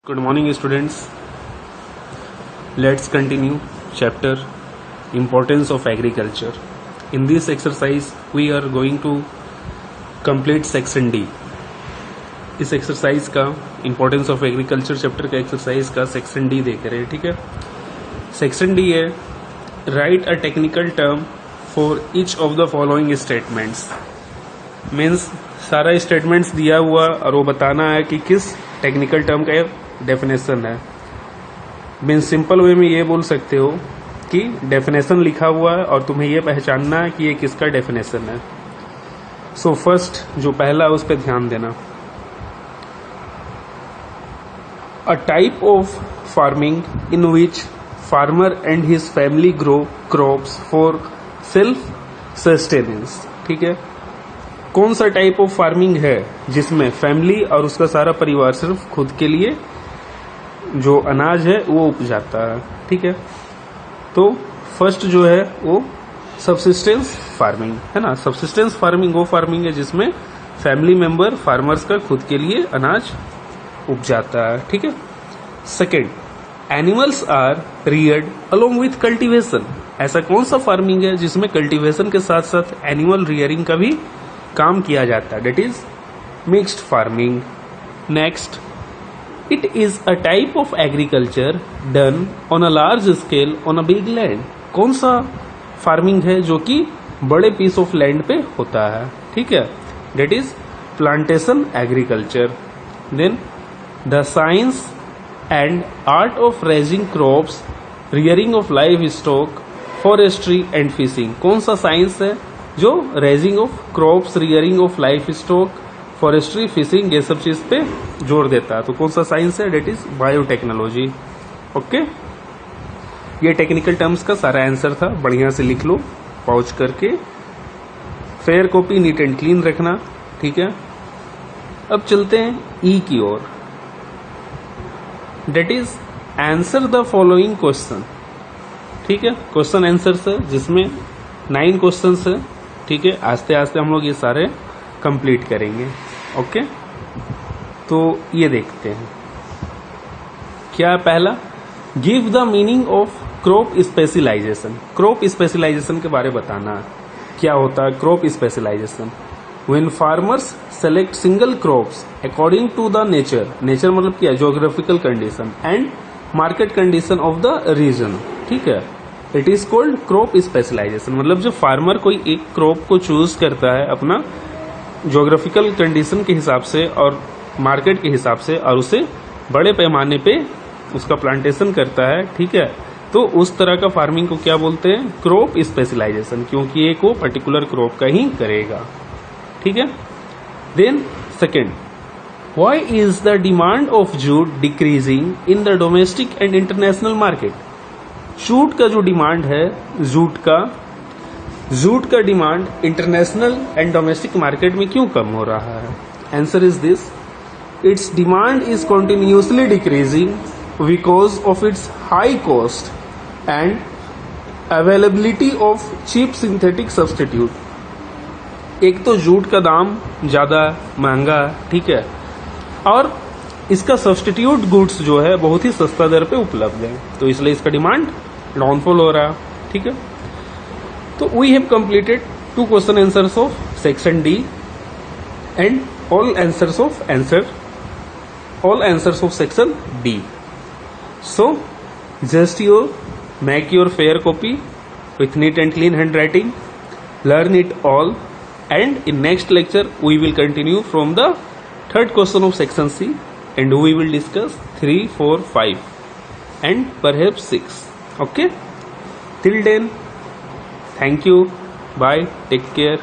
Good morning, students. Let's continue chapter Importance of Agriculture. In this exercise, we are going to complete section D. इस exercise का importance of agriculture chapter का exercise का section D देख रहे हैं, ठीक है। सेक्शन डी है right a technical term for each of the following statements. Means सारा स्टेटमेंट्स दिया हुआ और वो बताना है कि किस टेक्निकल टर्म का डेफिनेशन है। मीन्स सिंपल वे में ये बोल सकते हो कि डेफिनेशन लिखा हुआ है और तुम्हें ये पहचानना है कि ये किसका डेफिनेशन है। सो फर्स्ट जो पहला है उस पर ध्यान देना। A type of farming in which farmer and his family grow crops for self sustenance। ठीक है, कौन सा टाइप ऑफ फार्मिंग है जिसमें फैमिली और उसका सारा परिवार सिर्फ खुद के लिए जो अनाज है वो उपजाता है। ठीक है, तो फर्स्ट जो है वो सबसिस्टेंस फार्मिंग है ना। सबसिस्टेंस फार्मिंग वो फार्मिंग है जिसमें फैमिली मेंबर फार्मर्स का खुद के लिए अनाज उपजाता है। ठीक है। Second, animals are reared along with cultivation. ऐसा कौन सा फार्मिंग है जिसमें कल्टीवेशन के साथ साथ एनिमल रियरिंग का भी काम किया जाता है, that is mixed farming. Next, it is a type of agriculture done on a large scale on a big land. कौन सा फार्मिंग है जो कि बड़े पीस ऑफ लैंड पे होता है, ठीक है, that is plantation agriculture. Then the science and art of raising crops, rearing of livestock, forestry and fishing. कौन सा साइंस है जो raising of crops, rearing of livestock, forestry, fishing ये सब चीज पे जोर देता है। तो कौन सा साइंस है, डेट इज बायोटेक्नोलॉजी। ओके, ये टेक्निकल टर्म्स का सारा आंसर था। बढ़िया से लिख लो पॉज करके। Fair copy neat and clean रखना, ठीक है। अब चलते हैं ई की ओर, that is answer the following question. ठीक है, क्वेश्चन आंसर्स है जिसमें 9 क्वेश्चंस है। ठीक है, आस्ते आस्ते हम लोग ये सारे कंप्लीट करेंगे। ओके, तो ये देखते हैं क्या पहला, give the meaning of crop specialisation. Crop specialisation के बारे में बताना क्या होता है crop specialisation. When farmers select single crops according to the nature मतलब क्या, geographical condition and market condition of the region, ठीक है, it is called crop specialization। मतलब जब फार्मर कोई एक क्रॉप को चूज करता है अपना जोग्राफिकल कंडीशन के हिसाब से और मार्केट के हिसाब से और उसे बड़े पैमाने पे उसका प्लांटेशन करता है, ठीक है, तो उस तरह का फार्मिंग को क्या बोलते हैं, क्रॉप स्पेशलाइजेशन, क्योंकि एक वो पर्टिकुलर क्रॉप का ही करेगा। ठीक है। Then second, why is the demand of jute decreasing in the domestic and international market. Jute का जो डिमांड है, जूट का demand international and domestic market में क्यों कम हो रहा है। Answer is this, its demand is continuously decreasing because of its high cost and availability of cheap synthetic substitute. एक तो जूट का दाम ज्यादा महंगा है, ठीक है, और इसका सब्सटीट्यूट गुड्स जो है बहुत ही सस्ता दर पे उपलब्ध है, तो इसलिए इसका डिमांड डाउनफॉल हो रहा है। ठीक है, तो we have completed 2 question answers of section D and all answers of section D. So just you make your fair copy with neat and clean handwriting, learn it all, and in next lecture we will continue from the 3rd question of section C and we will discuss 3, 4, 5 and perhaps 6. Okay, till then, thank you, bye, take care.